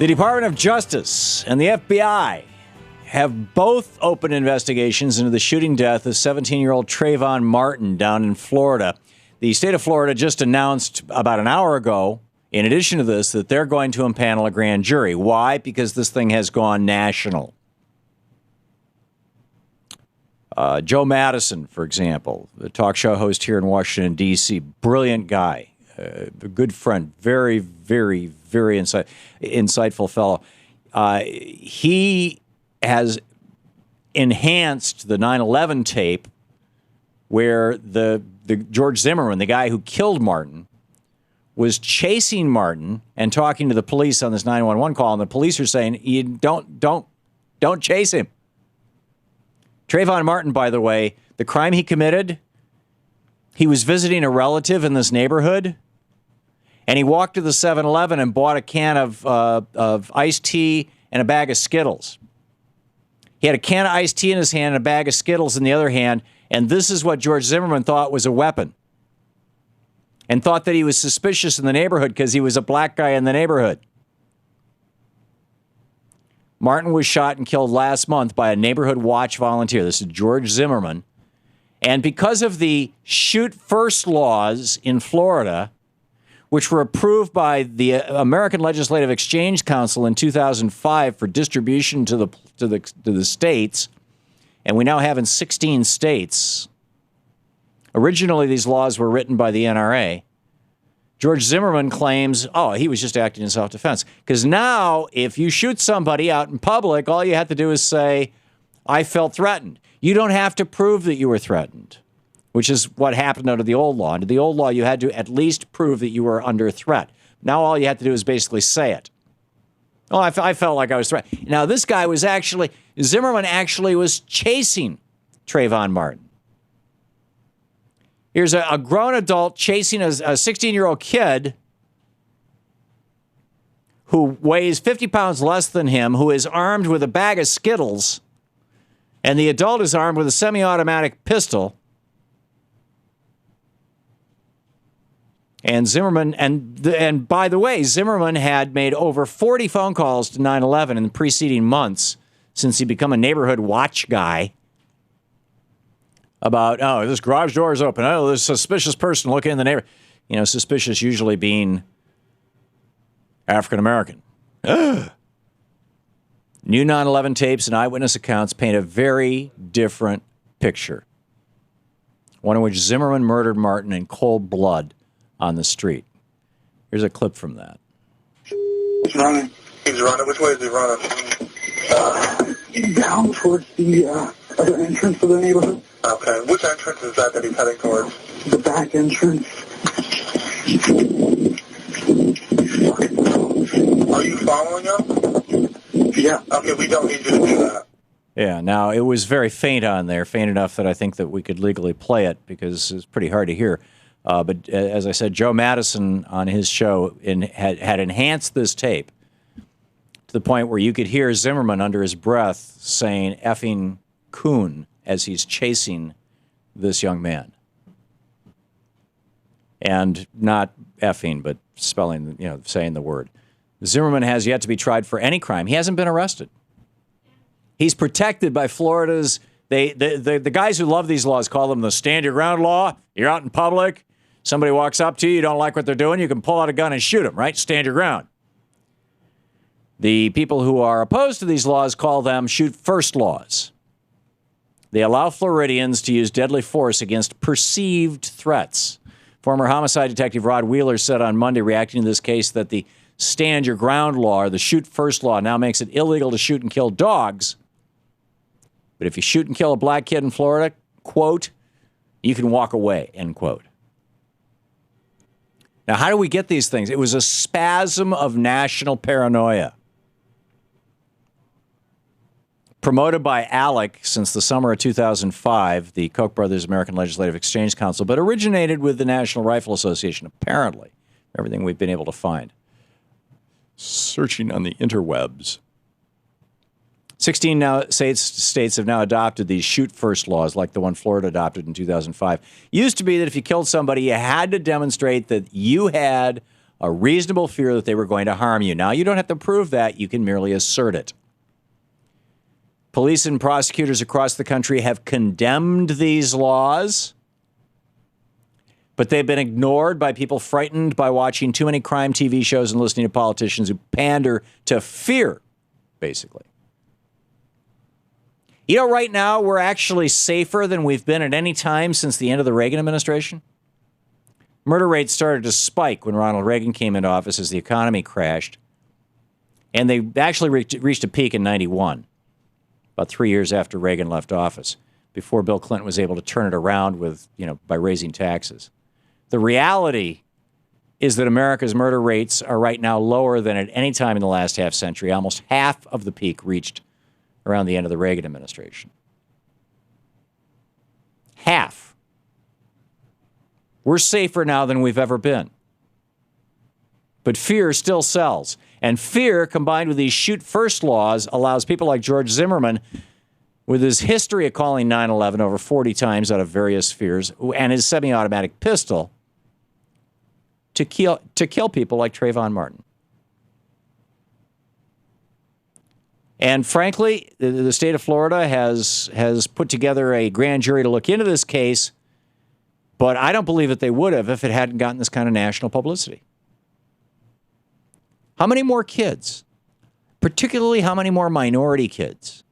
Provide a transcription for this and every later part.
The Department of Justice and the FBI have both opened investigations into the shooting death of 17-year-old Trayvon Martin down in Florida. The state of Florida just announced about an hour ago, in addition to this, that they're going to impanel a grand jury. Why? Because this thing has gone national. Joe Madison, for example, the talk show host here in Washington, D.C., brilliant guy, a good friend, very, very, very insightful fellow. He has enhanced the 9/11 tape where the George Zimmerman, the guy who killed Martin, was chasing Martin and talking to the police on this 911 call, and the police are saying, "You don't chase him." Trayvon Martin, by the way, the crime he committed, he was visiting a relative in this neighborhood, and he walked to the 7-Eleven and bought a can of iced tea and a bag of Skittles. He had a can of iced tea in his hand and a bag of Skittles in the other hand, and this is what George Zimmerman thought was a weapon, and thought that he was suspicious in the neighborhood because he was a black guy in the neighborhood. Martin was shot and killed last month by a neighborhood watch volunteer. This is George Zimmerman. And because of the shoot first laws in Florida, which were approved by the American Legislative Exchange Council in 2005 for distribution to the states, and we now have in 16 states. Originally, these laws were written by the NRA. George Zimmerman claims, he was just acting in self-defense. Because now, if you shoot somebody out in public, all you have to do is say, I felt threatened. You don't have to prove that you were threatened, which is what happened under the old law. Under the old law, you had to at least prove that you were under threat. Now all you have to do is basically say it. Oh, I felt like I was threatened. Now, this guy was Zimmerman actually was chasing Trayvon Martin. Here's a grown adult chasing a 16-year-old kid who weighs 50 pounds less than him, who is armed with a bag of Skittles, and the adult is armed with a semi-automatic pistol. And Zimmerman, and by the way, Zimmerman had made over 40 phone calls to 9/11 in the preceding months since he became a neighborhood watch guy about, this garage door is open. Oh, there's a suspicious person looking in the neighborhood. You know, suspicious usually being African-American. New 9/11 tapes and eyewitness accounts paint a very different picture. One in which Zimmerman murdered Martin in cold blood on the street. Here's a clip from that. He's running. He's running. Which way is he running? Down towards the other entrance of the neighborhood. Okay. Which entrance is that he's heading towards? The back entrance. Are you following him? Yeah. Okay, we don't need you to do that. Yeah, now it was very faint on there, faint enough that I think that we could legally play it because it's pretty hard to hear. But as I said, Joe Madison on his show had enhanced this tape to the point where you could hear Zimmerman under his breath saying effing coon as he's chasing this young man. And not effing, but spelling, saying the word. Zimmerman has yet to be tried for any crime. He hasn't been arrested. He's protected by Florida's, the guys who love these laws call them the stand your ground law. You're out in public. Somebody walks up to you, you don't like what they're doing, you can pull out a gun and shoot them, right? Stand your ground. The people who are opposed to these laws call them shoot first laws. They allow Floridians to use deadly force against perceived threats. Former homicide detective Rod Wheeler said on Monday, reacting to this case, that the stand your ground law, or the shoot first law, now makes it illegal to shoot and kill dogs. But if you shoot and kill a black kid in Florida, quote, you can walk away, end quote. Now, how do we get these things? It was a spasm of national paranoia. Promoted by ALEC since the summer of 2005, the Koch brothers American Legislative Exchange Council, but originated with the National Rifle Association, apparently. Everything we've been able to find. Searching on the interwebs. 16 states have now adopted these shoot-first laws, like the one Florida adopted in 2005. Used to be that if you killed somebody, you had to demonstrate that you had a reasonable fear that they were going to harm you. Now, you don't have to prove that. You can merely assert it. Police and prosecutors across the country have condemned these laws, but they've been ignored by people frightened by watching too many crime TV shows and listening to politicians who pander to fear, basically. You know, right now, we're actually safer than we've been at any time since the end of the Reagan administration. Murder rates started to spike when Ronald Reagan came into office as the economy crashed. And they actually reached a peak in 91, about 3 years after Reagan left office, before Bill Clinton was able to turn it around with, by raising taxes. The reality is that America's murder rates are right now lower than at any time in the last half century. Almost half of the peak reached around the end of the Reagan administration. Half. We're safer now than we've ever been. But fear still sells. And fear, combined with these shoot-first laws, allows people like George Zimmerman, with his history of calling 9/11 over 40 times out of various fears, and his semi-automatic pistol, to kill people like Trayvon Martin. And frankly, the state of Florida has put together a grand jury to look into this case, but I don't believe that they would have if it hadn't gotten this kind of national publicity. How many more kids, particularly how many more minority kids,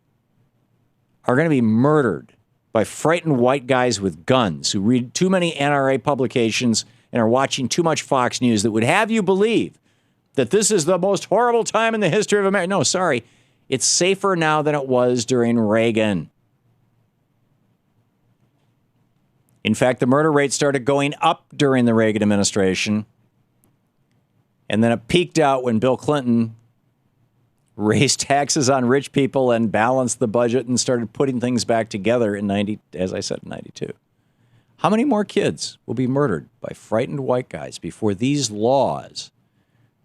are going to be murdered by frightened white guys with guns who read too many NRA publications and are watching too much Fox News that would have you believe that this is the most horrible time in the history of America? No, sorry. It's safer now than it was during Reagan. In fact, the murder rate started going up during the Reagan administration. And then it peaked out when Bill Clinton raised taxes on rich people and balanced the budget and started putting things back together in 92. How many more kids will be murdered by frightened white guys before these laws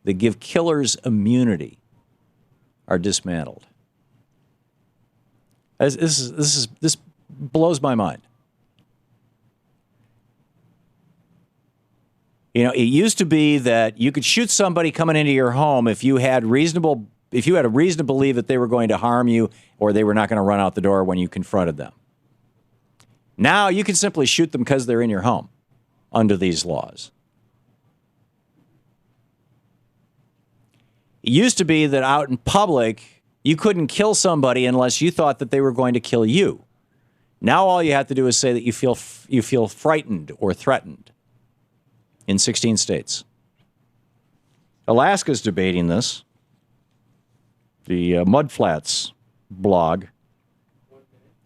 that give killers immunity are dismantled? This blows my mind. It used to be that you could shoot somebody coming into your home if you had a reason to believe that they were going to harm you or they were not going to run out the door when you confronted them. Now you can simply shoot them because they're in your home under these laws. It used to be that out in public, you couldn't kill somebody unless you thought that they were going to kill you. Now all you have to do is say that you feel frightened or threatened in 16 states. Alaska's debating this. The Mudflats blog.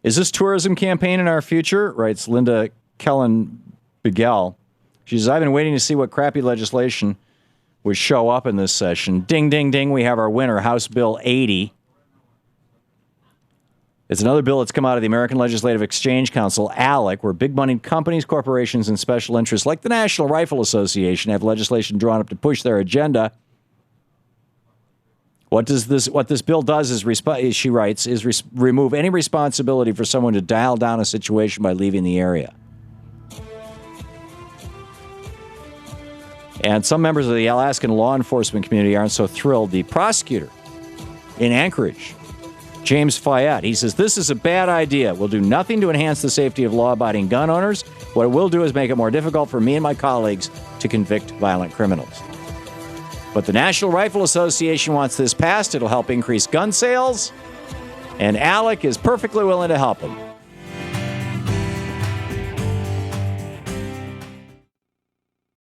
Is this tourism campaign in our future? Writes Linda Kellen-Bigel. She says, I've been waiting to see what crappy legislation would show up in this session. Ding, ding, ding, we have our winner, House Bill 80. It's another bill that's come out of the American Legislative Exchange Council, ALEC, where big money companies, corporations, and special interests like the National Rifle Association have legislation drawn up to push their agenda. What this bill does is, she writes, is remove any responsibility for someone to dial down a situation by leaving the area. And some members of the Alaskan law enforcement community aren't so thrilled. The prosecutor in Anchorage, James Fayette, he says, this is a bad idea. Will do nothing to enhance the safety of law-abiding gun owners. What it will do is make it more difficult for me and my colleagues to convict violent criminals. But the National Rifle Association wants this passed. It'll help increase gun sales. And ALEC is perfectly willing to help them.